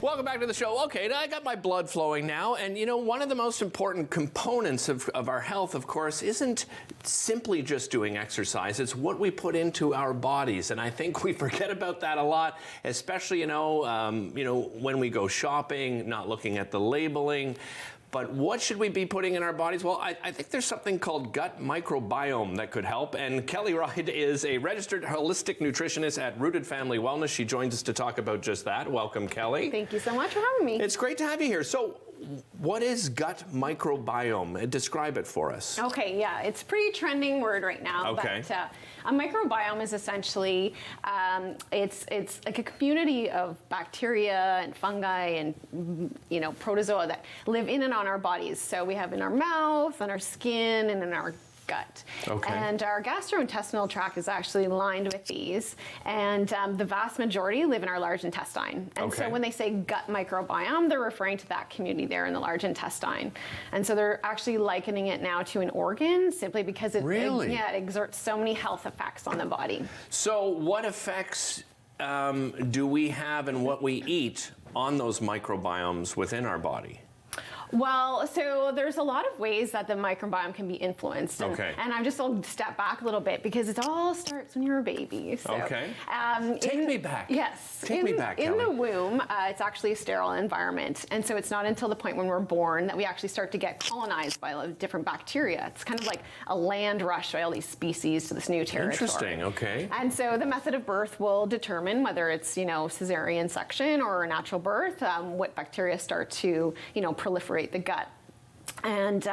Welcome back to the show. Okay, I got my blood flowing now, and you know, one of the most important components of our health, of course, isn't simply just doing exercise. It's what we put into our bodies, and I think we forget about that a lot, especially, when we go shopping, not looking at the labeling. But what should we be putting in our bodies? Well, I think there's something called gut microbiome that could help. And Kelly Ryde is a registered holistic nutritionist at Rooted Family Wellness. She joins us to talk about just that. Welcome, Kelly. Thank you so much for having me. It's great to have you here. So, what is gut microbiome? Describe it for us. Okay, yeah, it's a pretty trending word right now. Okay. But a microbiome is essentially, it's like a community of bacteria and fungi and, protozoa that live in and on our bodies. So we have in our mouth, on our skin, and in our gut. Okay. And our gastrointestinal tract is actually lined with these, and the vast majority live in our large intestine. And so when they say gut microbiome, they're referring to that community there in the large intestine. And so they're actually likening it now to an organ simply because it exerts so many health effects on the body. So what effects do we have in what we eat on those microbiomes within our body? Well, so there's a lot of ways that the microbiome can be influenced. And I'm just going to step back a little bit because it all starts when you're a baby. So, Take me back. Yes. Take me back, In Kelly. the womb, it's actually a sterile environment. And so it's not until the point when we're born that we actually start to get colonized by different bacteria. It's kind of like a land rush by all these species to this new territory. Interesting, okay. And so the method of birth will determine whether it's, cesarean section or a natural birth, what bacteria start to, proliferate the gut. And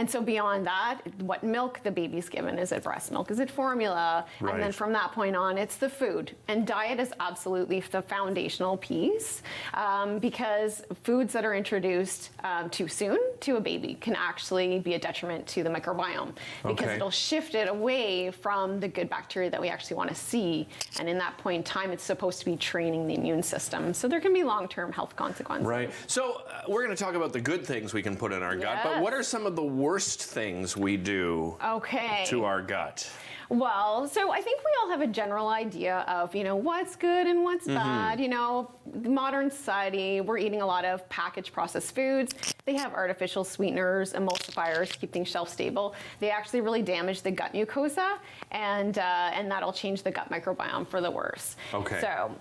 so beyond that, what milk the baby's given. Is it breast milk? Is it formula? Right. And then from that point on, it's the food. And diet is absolutely the foundational piece because foods that are introduced too soon to a baby can actually be a detriment to the microbiome because it'll shift it away from the good bacteria that we actually want to see. And in that point in time, it's supposed to be training the immune system. So there can be long-term health consequences. Right. So we're going to talk about the good things we can put in our gut. But what are some of the worst things we do to our gut? Well, so I think we all have a general idea of, what's good and what's bad. Modern society, we're eating a lot of packaged processed foods. They have artificial sweeteners, emulsifiers to keep things shelf stable. They actually really damage the gut mucosa, and that'll change the gut microbiome for the worse. Okay. So,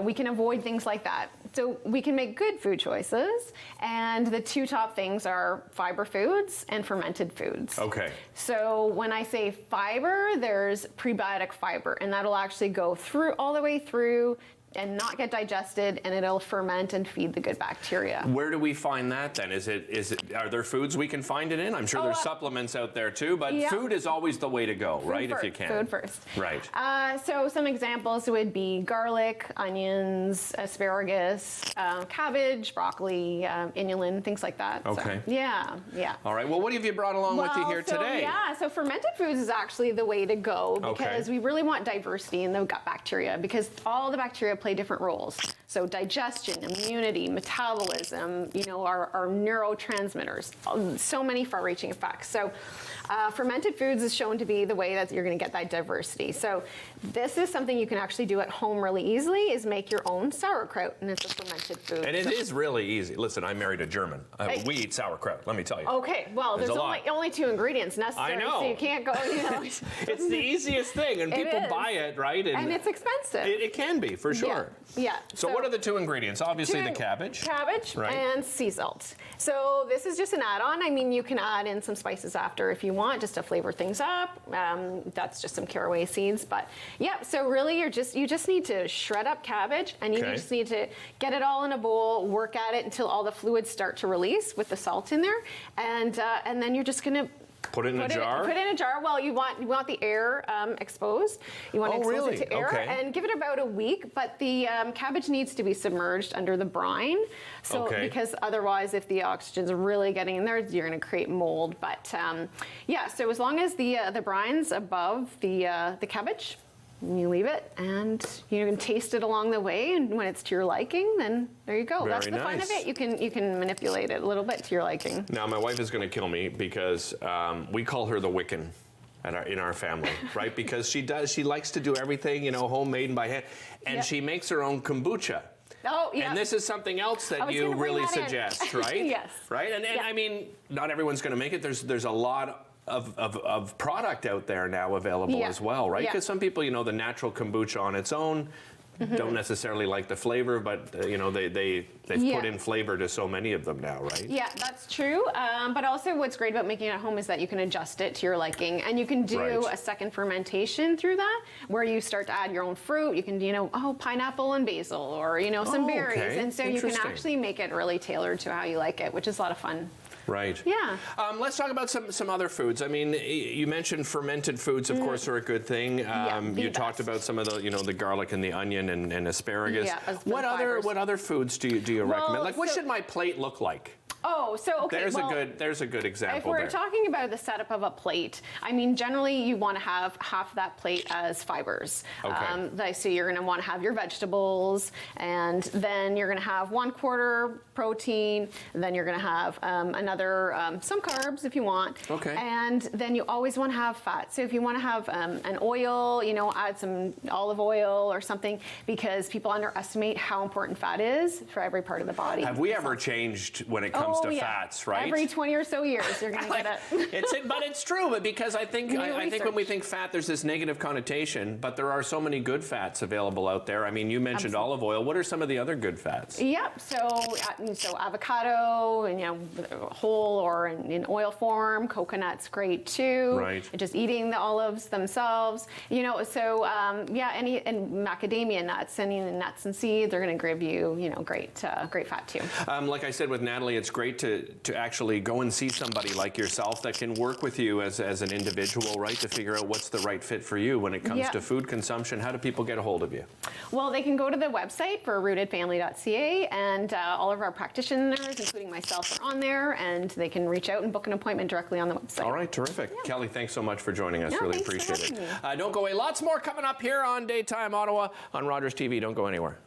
we can avoid things like that. So we can make good food choices, and the two top things are fiber foods and fermented foods. Okay. So when I say fiber, there's prebiotic fiber, and that'll actually go through all the way through and not get digested, and it'll ferment and feed the good bacteria. Where do we find that then? Are there foods we can find it in? I'm sure there's supplements out there too, but food is always the way to go, right? If you can. Food first. Right. So some examples would be garlic, onions, asparagus, cabbage, broccoli, inulin, things like that. Okay. So, yeah. All right. Well, what have you brought along with you here today? So fermented foods is actually the way to go because we really want diversity in the gut bacteria because all the bacteria play different roles. So digestion, immunity, metabolism, our neurotransmitters, so many far-reaching effects. So fermented foods is shown to be the way that you're going to get that diversity. So this is something you can actually do at home really easily, is make your own sauerkraut, and it's a fermented food. And it is really easy. Listen, I married a German. We eat sauerkraut, let me tell you. Okay, well, there's only 2 ingredients necessary. I know. So you can't go, It's the easiest thing, and people buy it, right? And it's expensive. It can be, for sure. Yeah. So what are the 2 ingredients? Obviously the cabbage. Cabbage and sea salt. So this is just an add-on. I mean, you can add in some spices after if you want, just to flavor things up. That's just some caraway seeds. But yeah, so really you just need to shred up cabbage, and you just need to get it all in a bowl, work at it until all the fluids start to release with the salt in there. And then you're just gonna put it in a jar? Put it in a jar. Well, you want the air exposed. You want to expose it to air and give it about a week. But the cabbage needs to be submerged under the brine. So because otherwise, if the oxygen's really getting in there, you're going to create mold. But so as long as the brine's above the cabbage, you leave it, and you can taste it along the way, and when it's to your liking, then there you go. That's the fun of it. You can manipulate it a little bit to your liking. Now, my wife is going to kill me because we call her the Wiccan in our family, right? Because she likes to do everything, homemade and by hand, and she makes her own kombucha. Oh, yeah. And this is something else that you really suggest, right? Yes. Right? And I mean, not everyone's going to make it. There's a lot of product out there now available as well, right? Because some people, you know, the natural kombucha on its own don't necessarily like the flavor, but you know, they've put in flavor to so many of them now, right? Yeah, that's true. But also what's great about making it at home is that you can adjust it to your liking, and you can do a second fermentation through that, where you start to add your own fruit. You can, you know, pineapple and basil, or, you know, some berries. And so you can actually make it really tailored to how you like it, which is a lot of fun. Right. Yeah. Let's talk about some other foods. I mean, you mentioned fermented foods, of course, are a good thing. You talked about some of the, you know, the garlic and the onion and asparagus. Yeah, what other foods do you recommend? Like, what should my plate look like? Oh, so okay. There's a good example. If we're talking about the setup of a plate, I mean, generally you want to have half that plate as fibers. Okay. So you're going to want to have your vegetables, and then you're going to have 1/4 protein. Then you're going to have another some carbs if you want. Okay. And then you always want to have fat. So if you want to have an oil, you know, add some olive oil or something, because people underestimate how important fat is for every part of the body. Have we ever changed when it comes to fats, right? Every 20 or so years, you're going to get it. But it's true, but because I think when we think fat, there's this negative connotation, but there are so many good fats available out there. I mean, you mentioned olive oil. What are some of the other good fats? Yep. So avocado, and, you know, whole or in oil form. Coconut's great too. Right. And just eating the olives themselves. You know, so and macadamia nuts, any nuts and seeds are going to give you, you know, great fat too. Like I said with Natalie, it's great to actually go and see somebody like yourself that can work with you as an individual, right, to figure out what's the right fit for you when it comes to food consumption. How do people get a hold of you? Well, they can go to the website for rootedfamily.ca, and all of our practitioners, including myself, are on there, and they can reach out and book an appointment directly on the website. All right, terrific. Yeah. Kelly, thanks so much for joining us. No, really appreciate it. Don't go away. Lots more coming up here on Daytime Ottawa on Rogers TV. Don't go anywhere.